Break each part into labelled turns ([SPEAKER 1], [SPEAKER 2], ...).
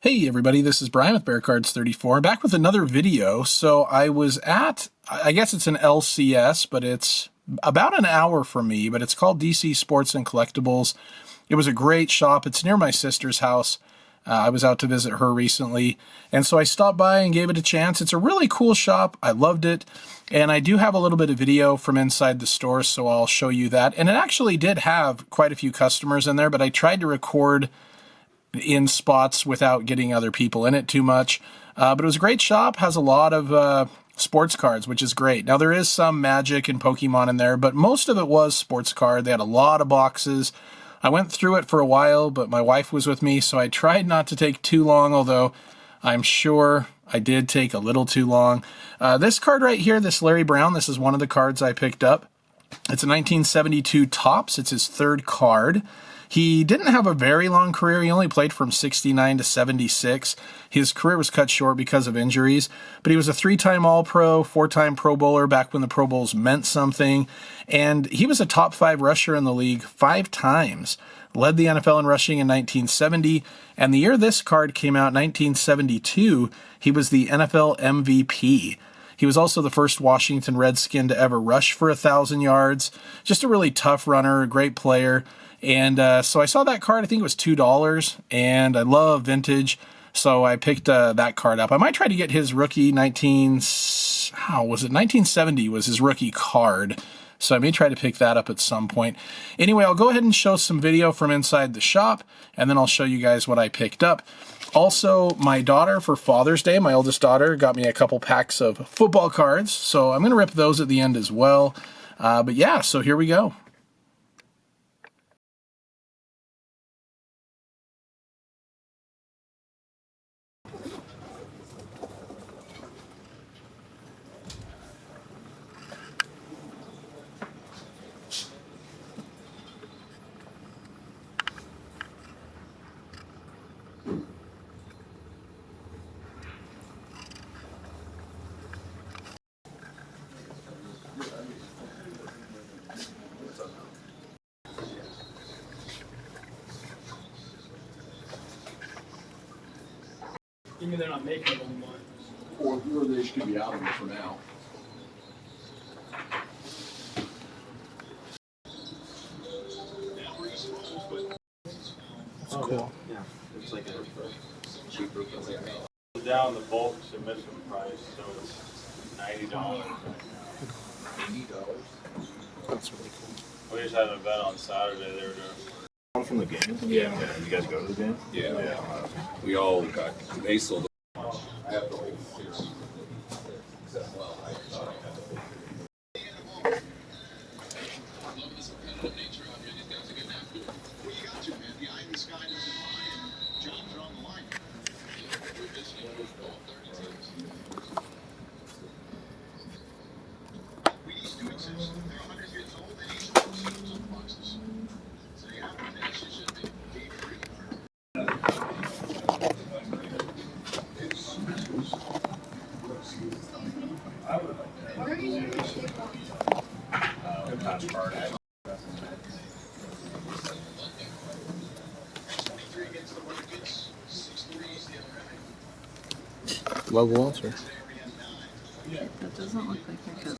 [SPEAKER 1] Hey everybody, this is Brian with Bear Cards 34. I'm back with another video. So I was at, I guess it's an LCS, but it's about an hour from me, but it's called DC Sports and Collectibles. It was a great shop. It's near my sister's house. I was out to visit her recently, and so I stopped by and gave it a chance. It's a really cool shop. I loved it, and I do have a little bit of video from inside the store, so I'll show you that. And it actually did have quite a few customers in there, but I tried to record in spots without getting other people in it too much. But it was a great shop, has a lot of sports cards, which is great. Now there is some Magic and Pokemon in there, but most of it was sports card. They had a lot of boxes. I went through it for a while, but my wife was with me, so I tried not to take too long, although I'm sure I did take a little too long. This card right here, this Larry Brown, this is one of the cards I picked up. It's a 1972 Topps. It's his third card. He didn't have a very long career. He only played from 69 to 76. His career was cut short because of injuries, but he was a 3-time All-Pro, 4-time Pro Bowler back when the Pro Bowls meant something, and he was a top 5 rusher in the league 5 times. Led the NFL in rushing in 1970, and the year this card came out, 1972, he was the NFL MVP. He was also the first Washington Redskin to ever rush for 1,000 yards. Just a really tough runner, a great player. And so I saw that card. I think it was $2, and I love vintage, so I picked that card up. I might try to get his rookie 1970 was his rookie card, so I may try to pick that up at some point. Anyway, I'll go ahead and show some video from inside the shop, and then I'll show you guys what I picked up. Also, my daughter, for Father's Day, my oldest daughter, got me a couple packs of football cards, so I'm going to rip those at the end as well. But yeah, so here we go.
[SPEAKER 2] You mean they're not making it anymore?
[SPEAKER 3] Or they should be out of it for now.
[SPEAKER 1] That's cool.
[SPEAKER 4] Yeah, it's like a cheaper
[SPEAKER 5] Down the bulk submission price, so it's $90.
[SPEAKER 3] $80.
[SPEAKER 1] That's really cool.
[SPEAKER 5] We just had an event on Saturday. They were doing.
[SPEAKER 4] One from the game?
[SPEAKER 3] Yeah.
[SPEAKER 4] You guys go to the game?
[SPEAKER 3] Yeah. We all got, they sold it. I have the whole series. Well, I thought I had the whole
[SPEAKER 1] Love Walter.
[SPEAKER 6] That doesn't look like they're good.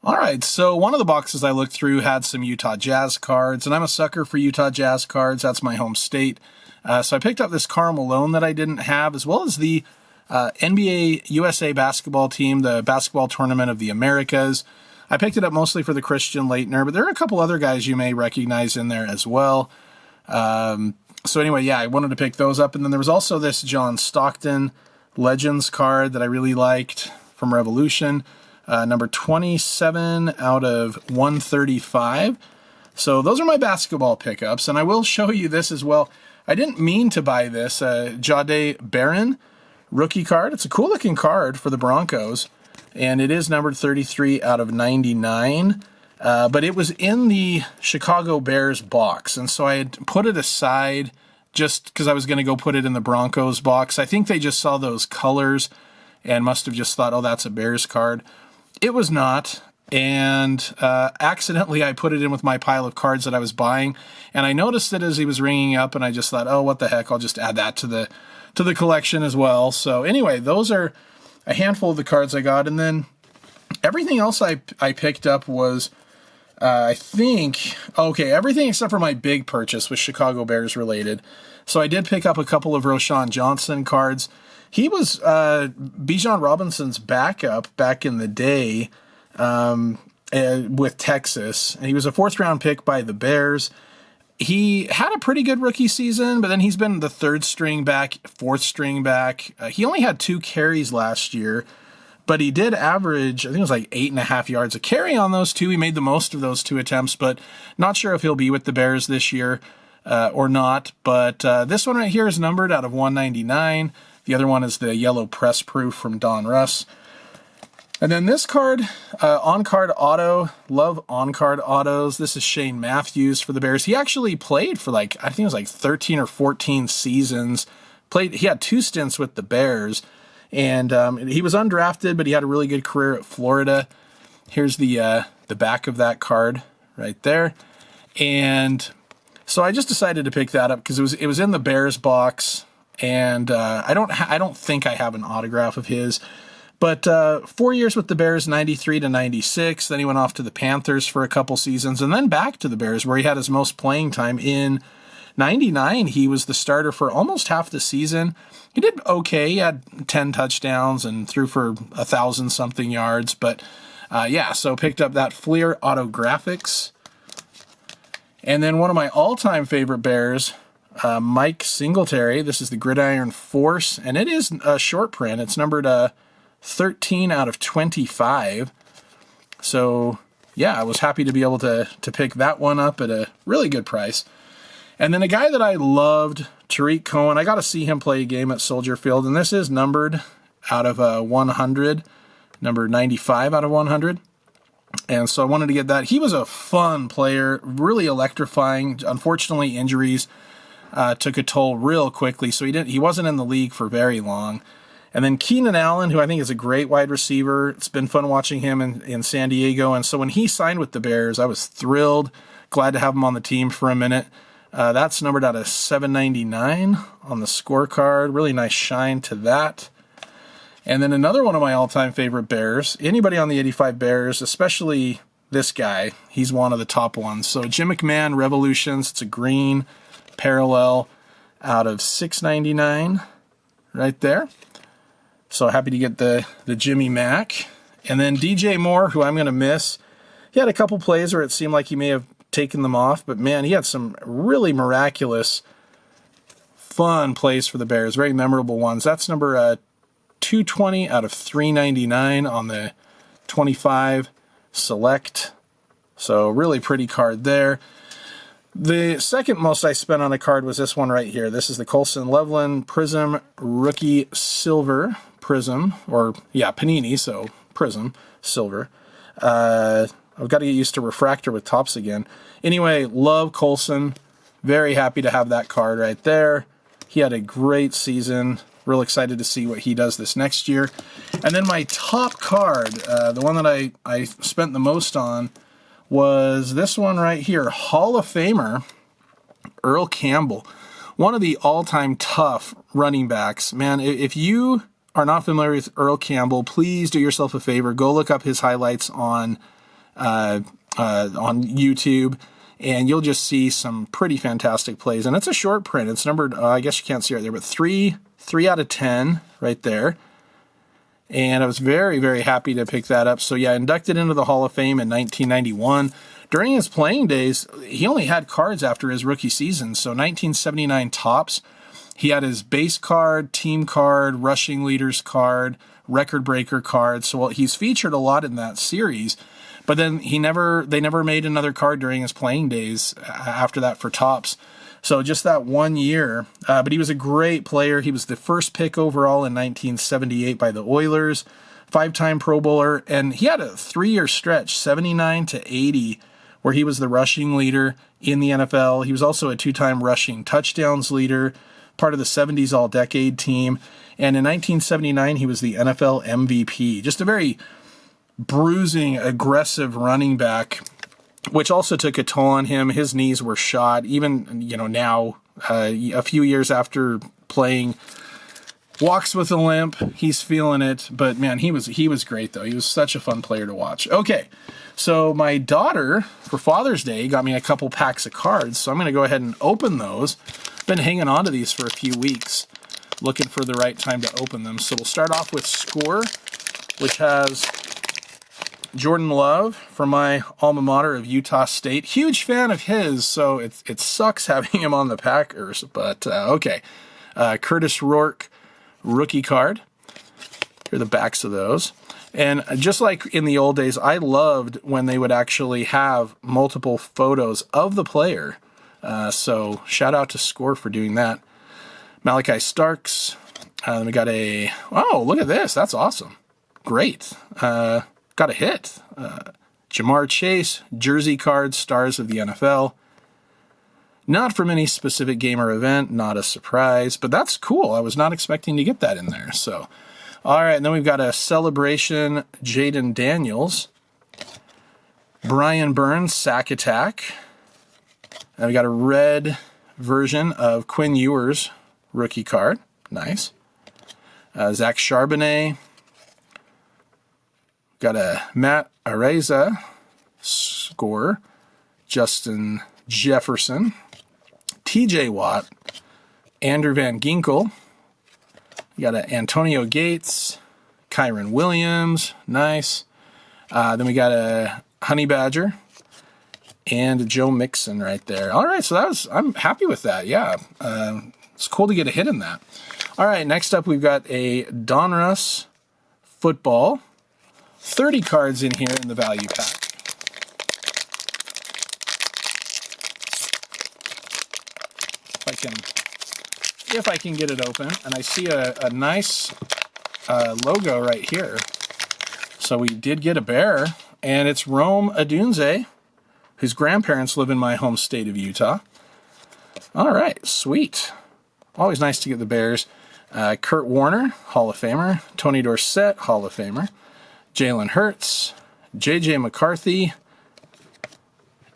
[SPEAKER 1] All right, so one of the boxes I looked through had some Utah Jazz cards, and I'm a sucker for Utah Jazz cards. That's my home state. So I picked up this Karl Malone that I didn't have, as well as the NBA USA basketball team, the basketball tournament of the Americas. I picked it up mostly for the Christian Laettner, but there are a couple other guys you may recognize in there as well. So anyway, yeah, I wanted to pick those up. And then there was also this John Stockton Legends card that I really liked from Revolution. Number 27 out of 135. So those are my basketball pickups. And I will show you this as well. I didn't mean to buy this. Jade Barron rookie card. It's a cool looking card for the Broncos. And it is numbered 33 out of 99. But it was in the Chicago Bears box. And so I had put it aside just because I was going to go put it in the Broncos box. I think they just saw those colors and must have just thought, oh, that's a Bears card. It was not. And accidentally I put it in with my pile of cards that I was buying. And I noticed it as he was ringing up, and I just thought, oh, what the heck, I'll just add that to the collection as well. So anyway, those are a handful of the cards I got. And then everything else I picked up was, I think, okay, everything except for my big purchase was Chicago Bears related. So I did pick up a couple of Roshan Johnson cards. He was Bijan Robinson's backup back in the day with Texas. And he was a 4th round pick by the Bears. He had a pretty good rookie season, but then he's been the 3rd string back, 4th string back. He only had 2 carries last year, but he did average, I think it was like 8.5 yards a carry on those 2. He made the most of those 2 attempts, but not sure if he'll be with the Bears this year or not. But this one right here is numbered out of 199. The other one is the yellow press proof from Don Russ. And then this card, on-card auto, love on-card autos. This is Shane Matthews for the Bears. He actually played for I think it was 13 or 14 seasons. He had 2 stints with the Bears. And he was undrafted, but he had a really good career at Florida. Here's the back of that card right there. And so I just decided to pick that up because it was in the Bears box. And I don't think I have an autograph of his. But 4 years with the Bears, 93 to 96. Then he went off to the Panthers for a couple seasons, and then back to the Bears where he had his most playing time. In 99, he was the starter for almost half the season. He did okay. He had 10 touchdowns and threw for 1,000-something yards. But yeah, so picked up that Fleer Autographics. And then one of my all-time favorite Bears, Mike Singletary. This is the Gridiron Force, and it is a short print. It's numbered 13 out of 25. So yeah, I was happy to be able to pick that one up at a really good price. And then a guy that I loved, Tariq Cohen. I got to see him play a game at Soldier Field, and this is numbered out of 100, number 95 out of 100. And so I wanted to get that. He was a fun player, really electrifying. Unfortunately, injuries took a toll real quickly, so he wasn't in the league for very long. And then Keenan Allen, who I think is a great wide receiver. It's been fun watching him in San Diego. And so when he signed with the Bears, I was thrilled, glad to have him on the team for a minute. That's numbered out of 799 on the scorecard. Really nice shine to that. And then another one of my all-time favorite Bears, anybody on the 85 Bears, especially this guy, he's one of the top ones. So Jim McMahon Revolutions, it's a green parallel out of 699 right there. So happy to get the Jimmy Mack. And then DJ Moore, who I'm going to miss. He had a couple plays where it seemed like he may have taken them off, but man, he had some really miraculous, fun plays for the Bears, very memorable ones. That's number 220 out of 399 on the 25 Select. So really pretty card there. The second most I spent on a card was this one right here. This is the Colson Loveland Prism Rookie Silver Prism, or yeah, Panini, so Prism Silver. I've got to get used to refractor with tops again. Anyway, love Colson. Very happy to have that card right there. He had a great season. Real excited to see what he does this next year. And then my top card, the one that I spent the most on, was this one right here. Hall of Famer Earl Campbell. One of the all-time tough running backs. Man, if you are not familiar with Earl Campbell, please do yourself a favor. Go look up his highlights on YouTube, and you'll just see some pretty fantastic plays. And it's a short print. It's numbered, I guess you can't see right there, but 3 out of 10 right there. And I was very, very happy to pick that up. So yeah, inducted into the Hall of Fame in 1991 during his playing days, he only had cards after his rookie season. So 1979 Topps, he had his base card, team card, rushing leaders card, record breaker card. So he's featured a lot in that series. But then they never made another card during his playing days after that for Topps. So just that 1 year. But he was a great player. He was the first pick overall in 1978 by the Oilers, 5-time Pro Bowler. And he had a 3-year stretch, 79 to 80, where he was the rushing leader in the NFL. He was also a 2-time rushing touchdowns leader, part of the 70s All-Decade team. And in 1979, he was the NFL MVP. Just a very bruising, aggressive running back, which also took a toll on him. His knees were shot. Even, now, a few years after playing, walks with a limp. He's feeling it. But, man, he was great, though. He was such a fun player to watch. Okay, so my daughter, for Father's Day, got me a couple packs of cards. So I'm going to go ahead and open those. Been hanging on to these for a few weeks, looking for the right time to open them. So we'll start off with Score, which has Jordan Love from my alma mater of Utah State. Huge fan of his, so it sucks having him on the Packers, but okay. Curtis Rourke rookie card. Here are the backs of those. And just like in the old days, I loved when they would actually have multiple photos of the player. So shout out to Score for doing that. Malachi Starks. Then we got oh, look at this. That's awesome. Great. Got a hit. Jamar Chase, jersey cards, stars of the NFL. Not from any specific game or event, not a surprise, but that's cool. I was not expecting to get that in there. So, all right, and then we've got a Celebration, Jaden Daniels. Brian Burns, Sack Attack. And we got a red version of Quinn Ewers rookie card. Nice. Zach Charbonnet. Got a Matt Araiza Score, Justin Jefferson, TJ Watt, Andrew Van Ginkel. You got a Antonio Gates, Kyron Williams, nice. Then we got a Honey Badger and a Joe Mixon right there. All right, so I'm happy with that. Yeah, it's cool to get a hit in that. All right, next up we've got a Donruss football. 30 cards in here in the value pack. If I can get it open, and I see a nice logo right here. So we did get a bear, and it's Rome Odunze, whose grandparents live in my home state of Utah. All right, sweet. Always nice to get the bears. Kurt Warner, Hall of Famer. Tony Dorsett, Hall of Famer. Jalen Hurts, J.J. McCarthy,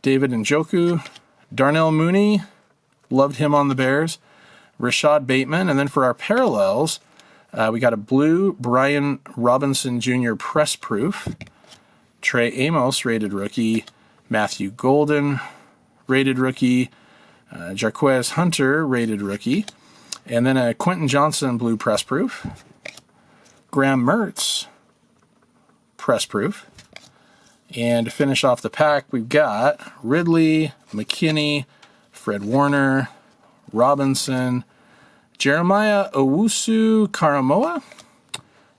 [SPEAKER 1] David Njoku, Darnell Mooney, loved him on the Bears, Rashad Bateman, and then for our parallels, we got a blue Brian Robinson Jr. press proof, Trey Amos, rated rookie, Matthew Golden, rated rookie, Jarquez Hunter, rated rookie, and then a Quentin Johnson blue press proof, Graham Mertz, press proof. And to finish off the pack, we've got Ridley, McKinney, Fred Warner, Robinson, Jeremiah Owusu-Karamoah,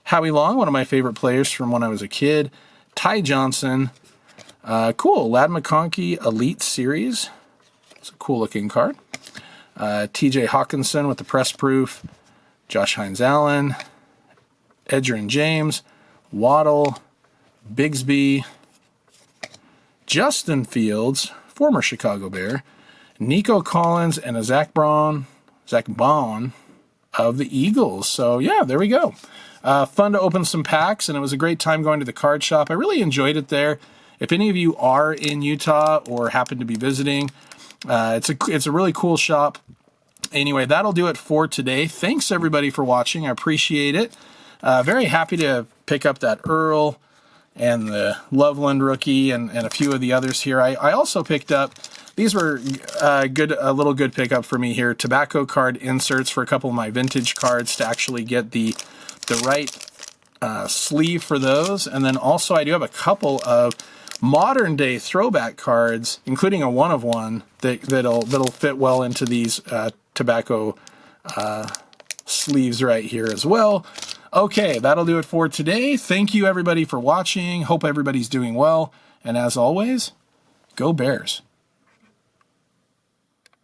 [SPEAKER 1] Howie Long, one of my favorite players from when I was a kid, Ty Johnson, cool, Ladd McConkey Elite Series. It's a cool looking card. TJ Hawkinson with the press proof, Josh Hines-Allen, Edgerrin James, Waddle, Bigsby, Justin Fields, former Chicago Bear, Nico Collins, and a Zach Baun of the Eagles. So, yeah, there we go. Fun to open some packs, and it was a great time going to the card shop. I really enjoyed it there. If any of you are in Utah or happen to be visiting, it's a really cool shop. Anyway, that'll do it for today. Thanks, everybody, for watching. I appreciate it. Very happy to pick up that Earl and the Loveland rookie and a few of the others here. I also picked up, these were a little good pickup for me here, tobacco card inserts for a couple of my vintage cards to actually get the right sleeve for those. And then also I do have a couple of modern day throwback cards, including a 1-of-1 that'll fit well into these tobacco sleeves right here as well. Okay, that'll do it for today. Thank you everybody for watching. Hope everybody's doing well. And as always, go Bears.